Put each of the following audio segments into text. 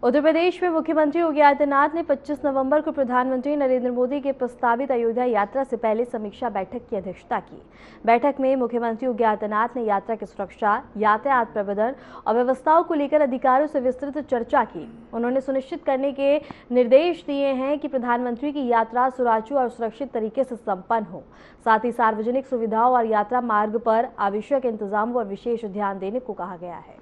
उत्तर प्रदेश में मुख्यमंत्री योगी आदित्यनाथ ने 25 नवंबर को प्रधानमंत्री नरेंद्र मोदी के प्रस्तावित अयोध्या यात्रा से पहले समीक्षा बैठक की अध्यक्षता की। बैठक में मुख्यमंत्री योगी आदित्यनाथ ने यात्रा की सुरक्षा, यातायात प्रबंधन और व्यवस्थाओं को लेकर अधिकारियों से विस्तृत चर्चा की। उन्होंने सुनिश्चित करने के निर्देश दिए हैं कि प्रधानमंत्री की यात्रा सुचारू और सुरक्षित तरीके से संपन्न हो। साथ ही सार्वजनिक सुविधाओं और यात्रा मार्ग पर आवश्यक इंतजामों पर विशेष ध्यान देने को कहा गया है।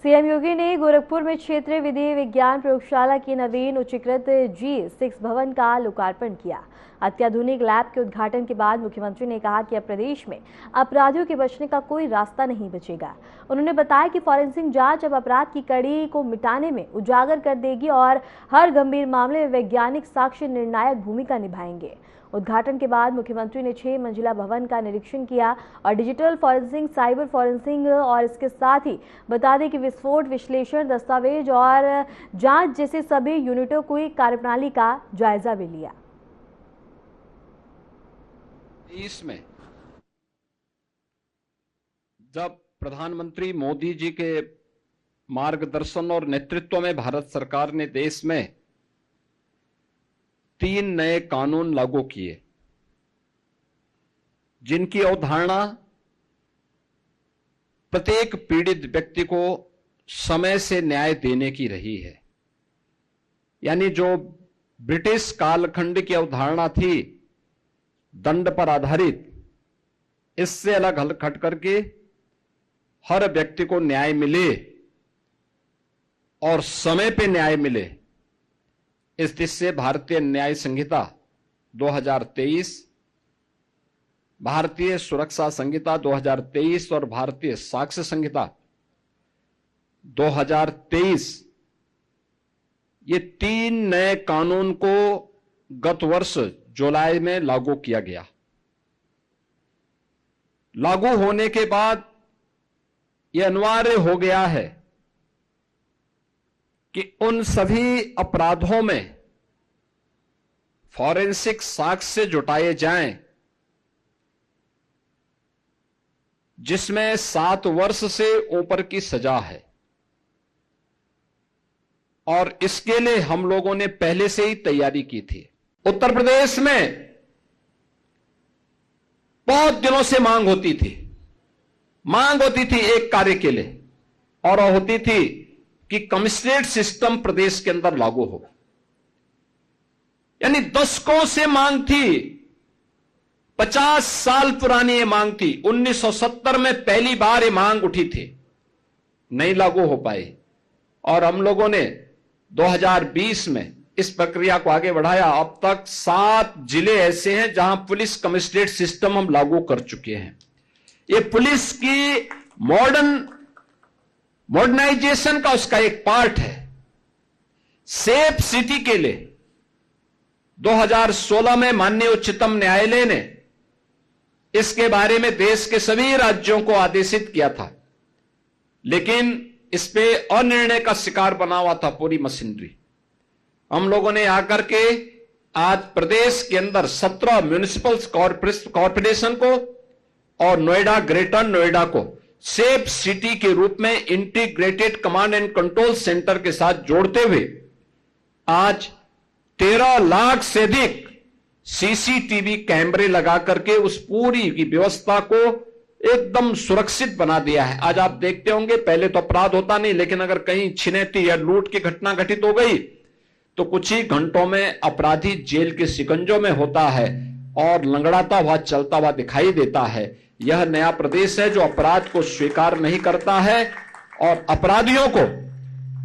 सीएम योगी ने गोरखपुर में क्षेत्रीय विधि विज्ञान प्रयोगशाला की नवीन उच्चीकृत G6 भवन का लोकार्पण किया। अत्याधुनिक लैब के उद्घाटन के बाद मुख्यमंत्री ने कहा कि अब प्रदेश में अपराधियों के बचने का कोई रास्ता नहीं बचेगा। उन्होंने बताया कि फॉरेंसिक जांच अब अपराध की कड़ी को मिटाने में उजागर कर देगी और हर गंभीर मामले में वैज्ञानिक साक्ष्य निर्णायक भूमिका निभाएंगे। उद्घाटन के बाद मुख्यमंत्री ने 6 मंजिला भवन का निरीक्षण किया और डिजिटल फॉरेंसिक, साइबर फॉरेंसिक और इसके साथ ही बता दें कि विस्फोट विश्लेषण, दस्तावेज और जांच जैसे सभी यूनिटों की कार्यप्रणाली का जायजा भी लिया। इसमें जब प्रधानमंत्री मोदी जी के मार्गदर्शन और नेतृत्व में भारत सरकार ने देश में 3 नए कानून लागू किए, जिनकी अवधारणा प्रत्येक पीड़ित व्यक्ति को समय से न्याय देने की रही है। यानी जो ब्रिटिश कालखंड की अवधारणा थी दंड पर आधारित, इससे अलग हट करके हर व्यक्ति को न्याय मिले और समय पे न्याय मिले, इस दिशा से भारतीय न्याय संहिता 2023, भारतीय सुरक्षा संहिता 2023 और भारतीय साक्ष्य संहिता 2023, ये 3 नए कानून को गत वर्ष जुलाई में लागू किया गया। लागू होने के बाद यह अनिवार्य हो गया है कि उन सभी अपराधों में फॉरेंसिक साक्ष्य जुटाए जाएं जिसमें 7 वर्ष से ऊपर की सजा है, और इसके लिए हम लोगों ने पहले से ही तैयारी की थी। उत्तर प्रदेश में बहुत दिनों से मांग होती थी एक कार्य के लिए, और होती थी कि कमिश्नरेट सिस्टम प्रदेश के अंदर लागू हो। यानी दशकों से मांग थी, 50 साल पुरानी ये मांग थी। 1970 में पहली बार ये मांग उठी थी, नहीं लागू हो पाई, और हम लोगों ने 2020 में इस प्रक्रिया को आगे बढ़ाया। अब तक 7 जिले ऐसे हैं जहां पुलिस कमिश्नरेट सिस्टम हम लागू कर चुके हैं। ये पुलिस की मॉडर्नाइजेशन का उसका एक पार्ट है। सेफ सिटी के लिए 2016 में माननीय उच्चतम न्यायालय ने इसके बारे में देश के सभी राज्यों को आदेशित किया था, लेकिन इस पे अनिर्णय का शिकार बना हुआ था पूरी मशीनरी। हम लोगों ने आकर के आज प्रदेश के अंदर 17 म्युनिसिपल कॉर्पोरेशन को और नोएडा, ग्रेटर नोएडा को सेफ सिटी के रूप में integrated command and control centre के साथ जोड़ते हुए आज 13 लाख से अधिक सीसीटीवी कैमरे लगा करके उस पूरी की व्यवस्था को एकदम सुरक्षित बना दिया है। आज आप देखते होंगे, पहले तो अपराध होता नहीं, लेकिन अगर कहीं छिनैती या लूट की घटना घटित हो गई तो कुछ ही घंटों में अपराधी जेल के शिकंजों में होता है और लंगड़ाता हुआ चलता हुआ दिखाई देता है। यह नया प्रदेश है जो अपराध को स्वीकार नहीं करता है और अपराधियों को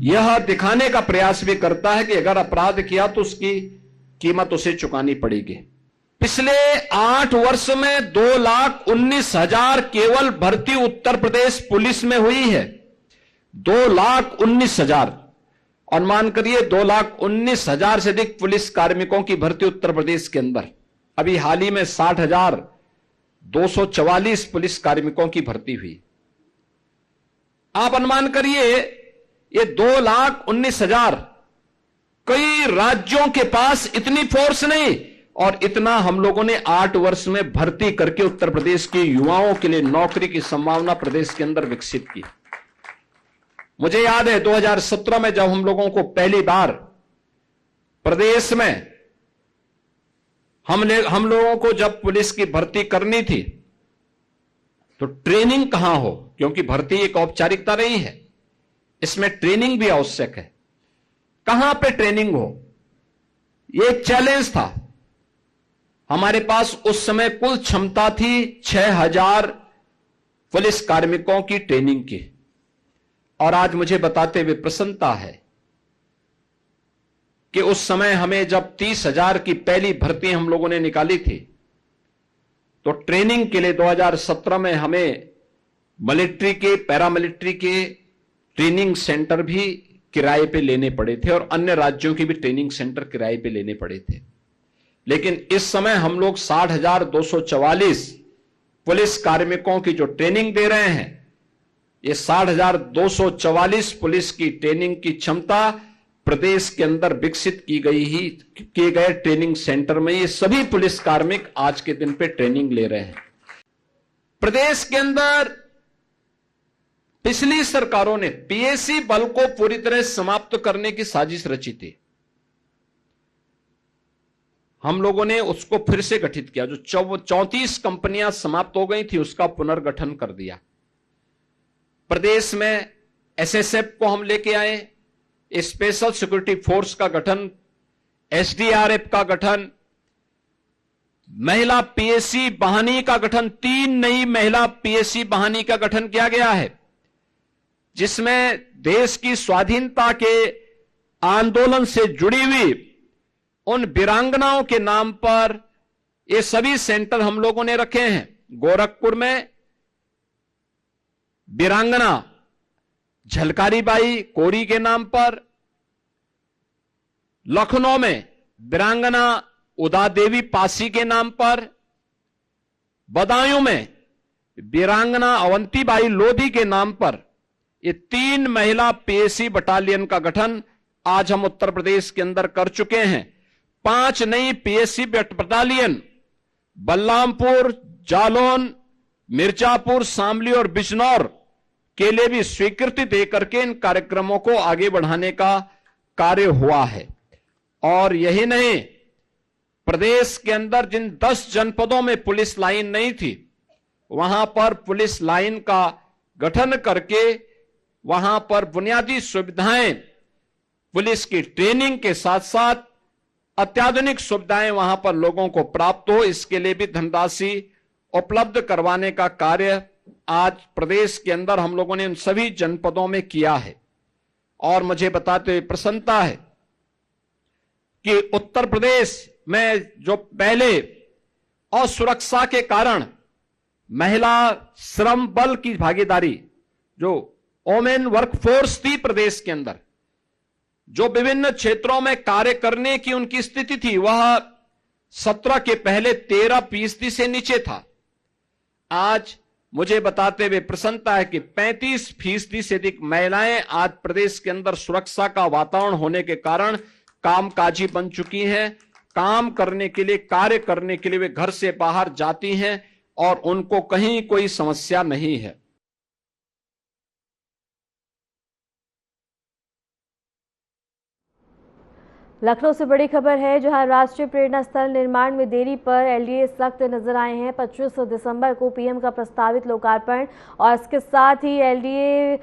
यह दिखाने का प्रयास भी करता है कि अगर अपराध किया तो उसकी कीमत उसे चुकानी पड़ेगी। पिछले 8 वर्ष में 2,19,000 केवल भर्ती उत्तर प्रदेश पुलिस में हुई है। 2,19,000, अनुमान करिए 2,19,000 से अधिक पुलिस कार्मिकों की भर्ती उत्तर प्रदेश के अंदर। अभी हाल ही में 60,244 पुलिस कार्मिकों की भर्ती हुई। आप अनुमान करिए ये 2,19,000, कई राज्यों के पास इतनी फोर्स नहीं, और इतना हम लोगों ने 8 वर्ष में भर्ती करके उत्तर प्रदेश के युवाओं के लिए नौकरी की संभावना प्रदेश के अंदर विकसित की। मुझे याद है 2017 में जब हम लोगों को पहली बार प्रदेश में हम लोगों को जब पुलिस की भर्ती करनी थी तो ट्रेनिंग कहां हो, क्योंकि भर्ती एक औपचारिकता नहीं है, इसमें ट्रेनिंग भी आवश्यक है। कहां पे ट्रेनिंग हो, यह एक चैलेंज था। हमारे पास उस समय कुल क्षमता थी 6000 पुलिस कार्मिकों की ट्रेनिंग की, और आज मुझे बताते हुए प्रसन्नता है कि उस समय हमें जब 30,000 की पहली भर्ती हम लोगों ने निकाली थी तो ट्रेनिंग के लिए 2017 में हमें मिलिट्री के, पैरामिलिट्री के ट्रेनिंग सेंटर भी किराए पे लेने पड़े थे और अन्य राज्यों के भी ट्रेनिंग सेंटर किराए पे लेने पड़े थे। लेकिन इस समय हम लोग 60,244 पुलिस कार्मिकों की जो ट्रेनिंग दे रहे हैं, ये 60,244 पुलिस की ट्रेनिंग की क्षमता प्रदेश के अंदर विकसित किए गए ट्रेनिंग सेंटर में ये सभी पुलिस कार्मिक आज के दिन पे ट्रेनिंग ले रहे हैं। प्रदेश के अंदर पिछली सरकारों ने पीएसी बल को पूरी तरह समाप्त करने की साजिश रची थी। हम लोगों ने उसको फिर से गठित किया। जो 34 कंपनियां समाप्त हो गई थी उसका पुनर्गठन कर दिया। प्रदेश में एसएसएफ को हम लेके आए, स्पेशल सिक्योरिटी फोर्स का गठन, एसडीआरएफ का गठन, महिला पीएसी बहानी का गठन, 3 नई महिला पीएसी बहानी का गठन किया गया है, जिसमें देश की स्वाधीनता के आंदोलन से जुड़ी हुई उन वीरांगनाओं के नाम पर ये सभी सेंटर हम लोगों ने रखे हैं। गोरखपुर में वीरांगना झलकारी बाई कोरी के नाम पर, लखनऊ में वीरांगना उदा देवी पासी के नाम पर, बदायूं में वीरांगना अवंतीबाई लोधी के नाम पर ये 3 महिला पीएसी बटालियन का गठन आज हम उत्तर प्रदेश के अंदर कर चुके हैं। 5 नई पीएसी बटालियन बलरामपुर, जालौन, मिर्जापुर, शामली और बिजनौर के लिए भी स्वीकृति देकर के इन कार्यक्रमों को आगे बढ़ाने का कार्य हुआ है। और यही नहीं, प्रदेश के अंदर जिन 10 जनपदों में पुलिस लाइन नहीं थी वहां पर पुलिस लाइन का गठन करके वहां पर बुनियादी सुविधाएं, पुलिस की ट्रेनिंग के साथ साथ अत्याधुनिक सुविधाएं वहां पर लोगों को प्राप्त हो, इसके लिए भी धनराशि उपलब्ध करवाने का कार्य आज प्रदेश के अंदर हम लोगों ने उन सभी जनपदों में किया है। और मुझे बताते हुए प्रसन्नता है कि उत्तर प्रदेश में जो पहले असुरक्षा के कारण महिला श्रम बल की भागीदारी, जो वोमेन वर्कफोर्स थी प्रदेश के अंदर, जो विभिन्न क्षेत्रों में कार्य करने की उनकी स्थिति थी, वह 17 के पहले 13% से नीचे था। आज मुझे बताते हुए प्रसन्नता है कि 35% से अधिक महिलाएं आज प्रदेश के अंदर सुरक्षा का वातावरण होने के कारण कामकाजी बन चुकी हैं। काम करने के लिए, कार्य करने के लिए वे घर से बाहर जाती हैं और उनको कहीं कोई समस्या नहीं है। लखनऊ से बड़ी खबर है, जहां राष्ट्रीय प्रेरणा स्थल निर्माण में देरी पर एलडीए सख्त नजर आए हैं। 25 दिसंबर को पीएम का प्रस्तावित लोकार्पण और इसके साथ ही एलडीए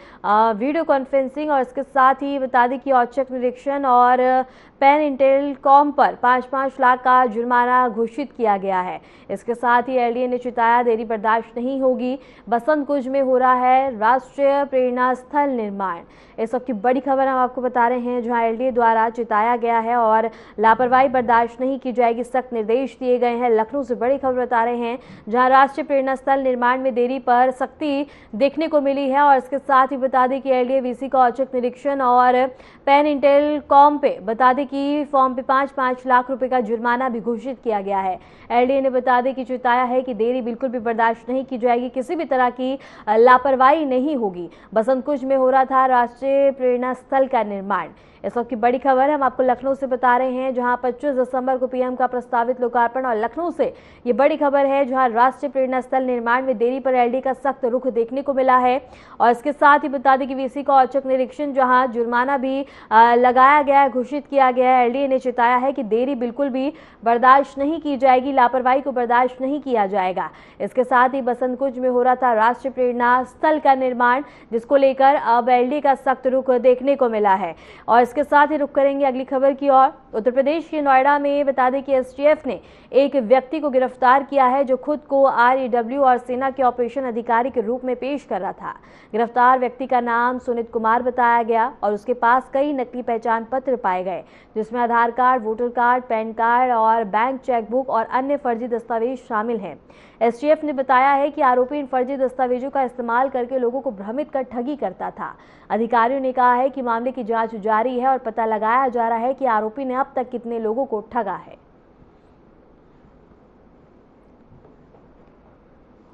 वीडियो कॉन्फ्रेंसिंग और इसके साथ ही बता दें कि औचक निरीक्षण और पैन इंटेलकॉम पर 5-5 लाख का जुर्माना घोषित किया गया है। इसके साथ ही एलडीए ने चिताया देरी बर्दाश्त नहीं होगी। बसंत कुंज में हो रहा है राष्ट्रीय प्रेरणा स्थल निर्माण। इस वक्त की बड़ी खबर हम आपको बता रहे हैं, जहां एलडीए द्वारा चिताया गया है और लापरवाही बर्दाश्त नहीं की जाएगी, सख्त निर्देश दिए गए हैं। लखनऊ से बड़ी खबर बता रहे हैं, जहां राष्ट्रीय प्रेरणा स्थल निर्माण में देरी पर सख्ती देखने को मिली है और इसके साथ ही बता दें कि एलडीए वीसी का औचक निरीक्षण और पैन इंटेलकॉम पे बता दें कि फॉर्म पे 5-5 लाख रुपए का जुर्माना भी घोषित किया गया है। एलडीए ने बता दें कि चिताया है कि देरी बिल्कुल भी बर्दाश्त नहीं की जाएगी, किसी भी तरह की लापरवाही नहीं होगी। बसंत कुंज में हो रहा था राष्ट्रीय प्रेरणा स्थल का निर्माण। इस वक्त की बड़ी खबर हम आपको लखनऊ से बता रहे हैं, जहां 25 दिसंबर को पीएम का प्रस्तावित लोकार्पण। और लखनऊ से ये बड़ी खबर है, जहां राष्ट्रीय प्रेरणा स्थल निर्माण में देरी पर एलडी का सख्त रुख देखने को मिला है। और इसके साथ ही बता दें कि वीसी का औचक निरीक्षण, जहां जुर्माना भी लगाया गया है, घोषित किया गया है। एलडी ने चिताया है कि देरी बिल्कुल भी बर्दाश्त नहीं की जाएगी, लापरवाही को बर्दाश्त नहीं किया जाएगा। इसके साथ ही बसंत कुंज में हो रहा था राष्ट्रीय प्रेरणा स्थल का निर्माण, जिसको लेकर अब एलडी का सख्त रुख देखने को मिला है। और इसके साथ ही रुख करेंगे अगली खबर की ओर। उत्तर प्रदेश के नोएडा में बता दें कि एसटीएफ ने एक व्यक्ति को गिरफ्तार किया है, जो खुद को आरईडब्ल्यू और सेना के ऑपरेशन अधिकारी के रूप में पेश कर रहा था। गिरफ्तार व्यक्ति का नाम सुनीत कुमार बताया गया और उसके पास कई नकली पहचान पत्र पाए गए, जिसमें Aadhaar card, voter card, PAN card और बैंक चेकबुक और अन्य फर्जी दस्तावेज शामिल हैं। एसटीएफ ने बताया है कि आरोपी इन फर्जी दस्तावेजों का इस्तेमाल करके लोगों को भ्रमित कर ठगी करता था। अधिकारियों ने कहा है कि मामले की जांच जारी है और पता लगाया जा रहा है कि आरोपी ने अब तक कितने लोगों को ठगा है।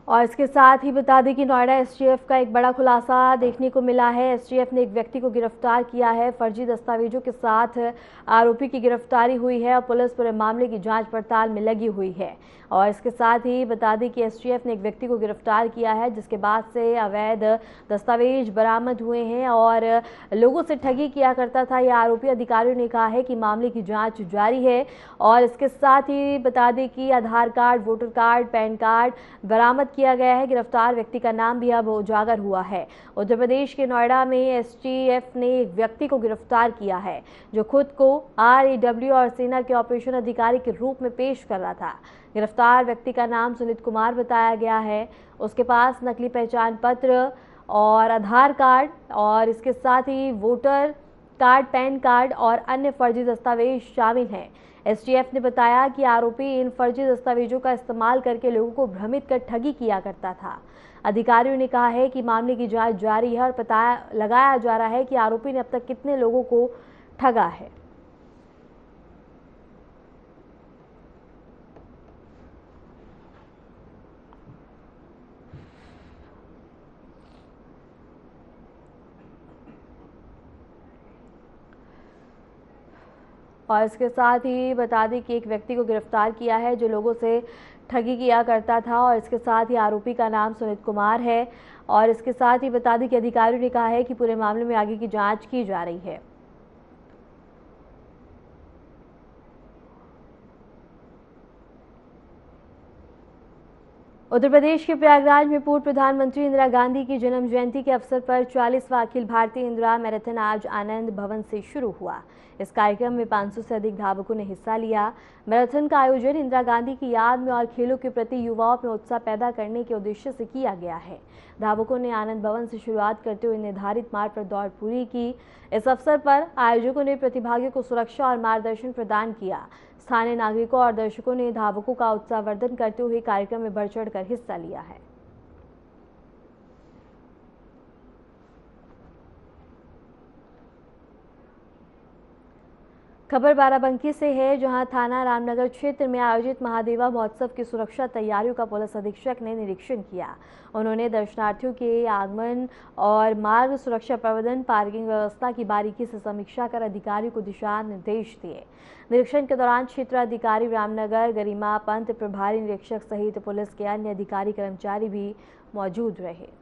और इसके साथ ही बता दें कि नोएडा एसटीएफ का एक बड़ा खुलासा देखने को मिला है। एसटीएफ ने एक व्यक्ति को गिरफ्तार किया है, फर्जी दस्तावेजों के साथ आरोपी की गिरफ्तारी हुई है और पुलिस पूरे मामले की जांच पड़ताल में लगी हुई है। और इसके साथ ही बता दें कि एसटीएफ ने एक व्यक्ति को गिरफ्तार किया है, जिसके बाद से अवैध दस्तावेज बरामद हुए हैं और लोगों से ठगी किया करता था यह आरोपी। अधिकारियों ने कहा है कि मामले की जांच जारी है। और इसके साथ ही बता दें कि Aadhaar card, voter card, PAN card बरामद किया गया है। गिरफ्तार व्यक्ति का नाम भी अब उजागर हुआ है। उत्तर प्रदेश के नोएडा में एसटीएफ ने एक व्यक्ति को गिरफ्तार किया है, जो खुद को आरईडब्ल्यू और सेना के ऑपरेशन अधिकारी के रूप में पेश कर रहा था। गिरफ्तार व्यक्ति का नाम सुनीत कुमार बताया गया है। उसके पास नकली पहचान पत्र और आधार कार्ड और इसके साथ ही वोटर कार्ड, पैन कार्ड और अन्य फर्जी दस्तावेज शामिल हैं। एसटीएफ ने बताया कि आरोपी इन फर्जी दस्तावेजों का इस्तेमाल करके लोगों को भ्रमित कर ठगी किया करता था। अधिकारियों ने कहा है कि मामले की जांच जारी है और पता लगाया जा रहा है कि आरोपी ने अब तक कितने लोगों को ठगा है। और इसके साथ ही बता दें कि एक व्यक्ति को गिरफ्तार किया है, जो लोगों से ठगी किया करता था। और इसके साथ ही आरोपी का नाम सुनीत कुमार है। और इसके साथ ही बता दें कि अधिकारियों ने कहा है कि पूरे मामले में आगे की जांच की जा रही है। उत्तर प्रदेश के प्रयागराज में पूर्व प्रधानमंत्री इंदिरा गांधी की जन्म जयंती के अवसर पर 40वां अखिल भारतीय इंदिरा मैराथन आज आनंद भवन से शुरू हुआ। इस कार्यक्रम में 500 से अधिक धावकों ने हिस्सा लिया। मैराथन का आयोजन इंदिरा गांधी की याद में और खेलों के प्रति युवाओं में उत्साह पैदा करने के उद्देश्य से किया गया है। धावकों ने आनंद भवन से शुरुआत करते हुए निर्धारित मार्ग पर दौड़ पूरी की। इस अवसर पर आयोजकों ने प्रतिभागियों को सुरक्षा और मार्गदर्शन प्रदान किया। स्थानीय नागरिकों और दर्शकों ने धावकों का उत्साहवर्धन करते हुए कार्यक्रम में बढ़ चढ़कर हिस्सा लिया है। खबर बाराबंकी से है, जहां थाना रामनगर क्षेत्र में आयोजित महादेवा महोत्सव की सुरक्षा तैयारियों का पुलिस अधीक्षक ने निरीक्षण किया। उन्होंने दर्शनार्थियों के आगमन और मार्ग सुरक्षा प्रबंधन, पार्किंग व्यवस्था की बारीकी से समीक्षा कर अधिकारियों को दिशा निर्देश दिए। निरीक्षण के दौरान क्षेत्राधिकारी रामनगर गरिमा पंत, प्रभारी निरीक्षक सहित पुलिस के अन्य अधिकारी कर्मचारी भी मौजूद रहे।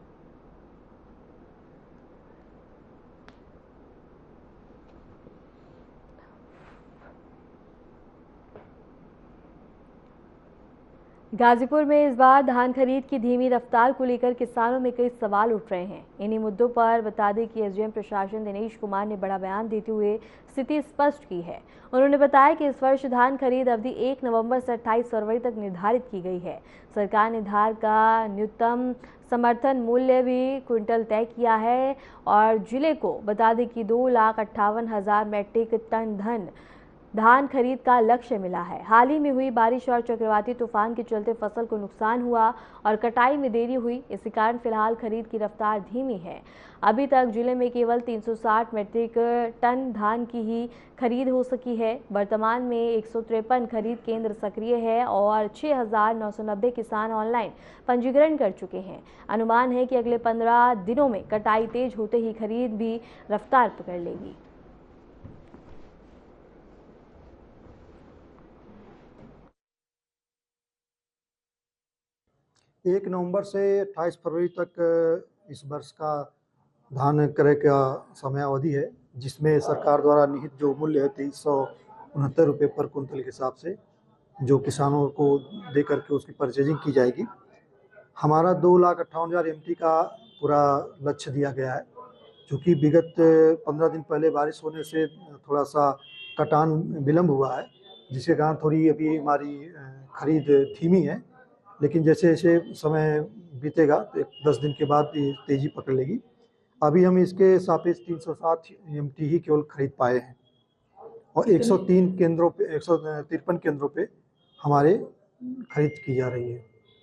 गाजीपुर में इस बार धान खरीद की धीमी रफ्तार को लेकर किसानों में कई सवाल उठ रहे हैं। इन्हीं मुद्दों पर बता दें कि एसडीएम प्रशासन दिनेश कुमार ने बड़ा बयान देते हुए स्थिति स्पष्ट की है। उन्होंने बताया कि इस वर्ष धान खरीद अवधि 1 नवंबर से 28 फरवरी तक निर्धारित की गई है। सरकार ने धान का न्यूनतम समर्थन मूल्य भी क्विंटल तय किया है और जिले को बता दें कि 2,58,000 मैट्रिक टन धान खरीद का लक्ष्य मिला है। हाल ही में हुई बारिश और चक्रवाती तूफान के चलते फसल को नुकसान हुआ और कटाई में देरी हुई। इसी कारण फिलहाल खरीद की रफ्तार धीमी है। अभी तक जिले में केवल 360 मैट्रिक टन धान की ही खरीद हो सकी है। वर्तमान में 153 खरीद केंद्र सक्रिय है और 6,990 किसान ऑनलाइन पंजीकरण कर चुके हैं। अनुमान है कि अगले 15 दिनों में कटाई तेज होते ही खरीद भी रफ्तार पकड़ लेगी। 1 नवंबर से 28 फरवरी तक इस वर्ष का धान क्रय का समयावधि है, जिसमें सरकार द्वारा निहित जो मूल्य है 2369 रुपये पर कुंतल के हिसाब से जो किसानों को दे करके उसकी परचेजिंग की जाएगी। हमारा 2,58,000 MT का पूरा लक्ष्य दिया गया है, क्योंकि विगत 15 दिन पहले बारिश होने से थोड़ा सा कटान विलम्ब हुआ है, जिसके कारण थोड़ी अभी हमारी खरीद धीमी है। लेकिन जैसे जैसे समय बीतेगा तो 10 दिन के बाद ये तेज़ी पकड़ लेगी। अभी हम इसके सापेक्ष 360 MT ही केवल खरीद पाए हैं और 103 केंद्रों पे 153 केंद्रों पे हमारे खरीद की जा रही है।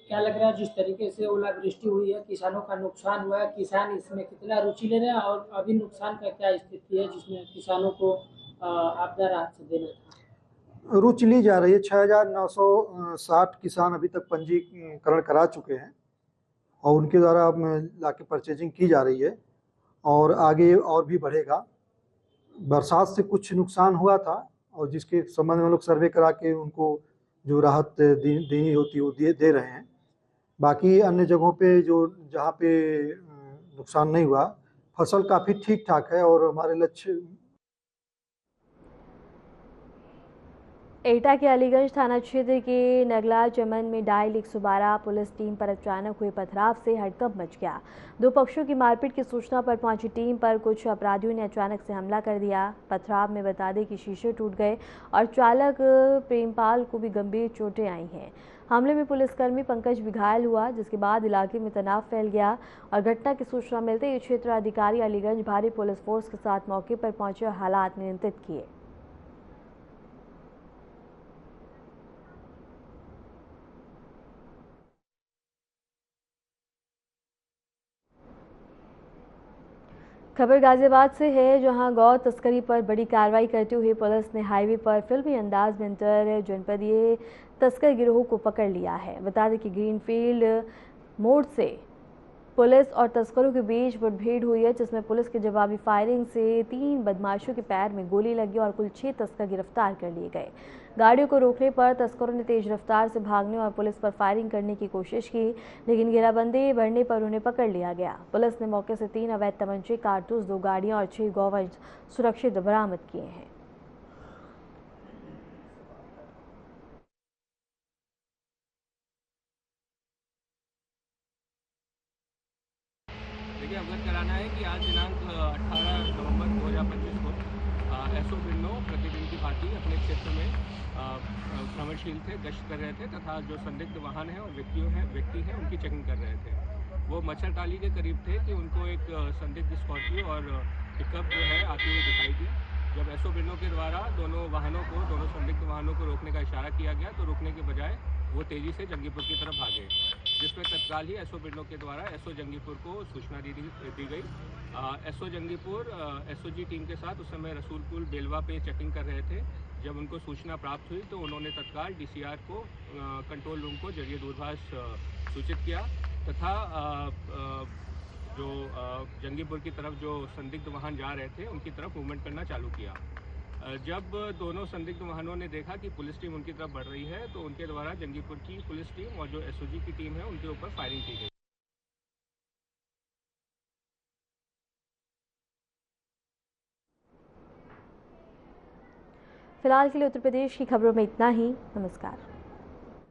क्या लग रहा है जिस तरीके से ओलावृष्टि हुई है, किसानों का नुकसान हुआ है, किसान इसमें कितना रुचि ले रहे हैं और अभी नुकसान का क्या स्थिति है जिसमें किसानों को आपदा राहत से देना था? रुचि ली जा रही है। 6,960 किसान अभी तक पंजीकरण करा चुके हैं और उनके द्वारा अब लाके परचेजिंग की जा रही है और आगे और भी बढ़ेगा। बरसात से कुछ नुकसान हुआ था और जिसके संबंध में लोग सर्वे करा के उनको जो राहत देनी होती है वो दे रहे हैं। बाकी अन्य जगहों पे जहाँ पे नुकसान नहीं हुआ, फसल काफ़ी ठीक ठाक है और हमारे लक्ष्य। एटा के अलीगंज थाना क्षेत्र के नगला चमन में डायल 112 पुलिस टीम पर अचानक हुए पथराव से हड़कंप मच गया। दो पक्षों की मारपीट की सूचना पर पहुंची टीम पर कुछ अपराधियों ने अचानक से हमला कर दिया। पथराव में बता दें कि शीशे टूट गए और चालक प्रेमपाल को भी गंभीर चोटें आई हैं। हमले में पुलिसकर्मी पंकज भी घायल हुआ, जिसके बाद इलाके में तनाव फैल गया और घटना की सूचना मिलते ही क्षेत्र अधिकारी अलीगंज भारी पुलिस फोर्स के साथ मौके पर पहुंचे और हालात नियंत्रित किए। खबर गाजियाबाद से है, जहां गौ तस्करी पर बड़ी कार्रवाई करते हुए पुलिस ने हाईवे पर फिल्मी अंदाज में इंटर जनपदीय तस्कर गिरोह को पकड़ लिया है। बता दें कि ग्रीनफील्ड मोड़ से पुलिस और तस्करों के बीच मुठभेड़ हुई है, जिसमें पुलिस की जवाबी फायरिंग से 3 बदमाशों के पैर में गोली लगी और कुल 6 तस्कर गिरफ्तार कर लिए गए। गाड़ियों को रोकने पर तस्करों ने तेज रफ्तार से भागने और पुलिस पर फायरिंग करने की कोशिश की, लेकिन घेराबंदी बढ़ने पर उन्हें पकड़ लिया गया। पुलिस ने मौके से 3 अवैध तमंचे, कारतूस, 2 गाड़ियां और 6 गौवंश सुरक्षित बरामद किए हैं। देखिए, अवगत कराना है कि आज दिनांक 18 नवंबर 2025 को एसओ बिन्नो प्रतिदिन की भांति अपने क्षेत्र में भ्रमणशील थे, गश्त कर रहे थे तथा जो संदिग्ध वाहन है और व्यक्ति हैं उनकी चेकिंग कर रहे थे। वो मच्छरटाली के करीब थे कि उनको एक संदिग्ध स्कॉर्पियो और पिकअप जो है आती हुई दिखाई दी। जब एसओ बिन्नो के द्वारा दोनों संदिग्ध वाहनों को रोकने का इशारा किया गया तो रोकने के बजाय वो तेज़ी से जंगीपुर की तरफ भागे, जिसमें तत्काल ही एसओ बिन्नो के द्वारा एसओ जंगीपुर को सूचना दी गई। एसओ जंगीपुर एसओजी टीम के साथ उस समय रसूलपुर बेलवा पे चेकिंग कर रहे थे। जब उनको सूचना प्राप्त हुई तो उन्होंने तत्काल डीसीआर को कंट्रोल रूम को जरिए दूरभाष सूचित किया तथा जो जंगीपुर की तरफ जो संदिग्ध वाहन जा रहे थे उनकी तरफ मूवमेंट करना चालू किया। जब दोनों संदिग्ध वाहनों ने देखा कि पुलिस टीम उनकी तरफ बढ़ रही है तो उनके द्वारा जंगीपुर की पुलिस टीम और जो एसओजी की टीम है उनके ऊपर फायरिंग की गई। फिलहाल के लिए उत्तर प्रदेश की खबरों में इतना ही। नमस्कार।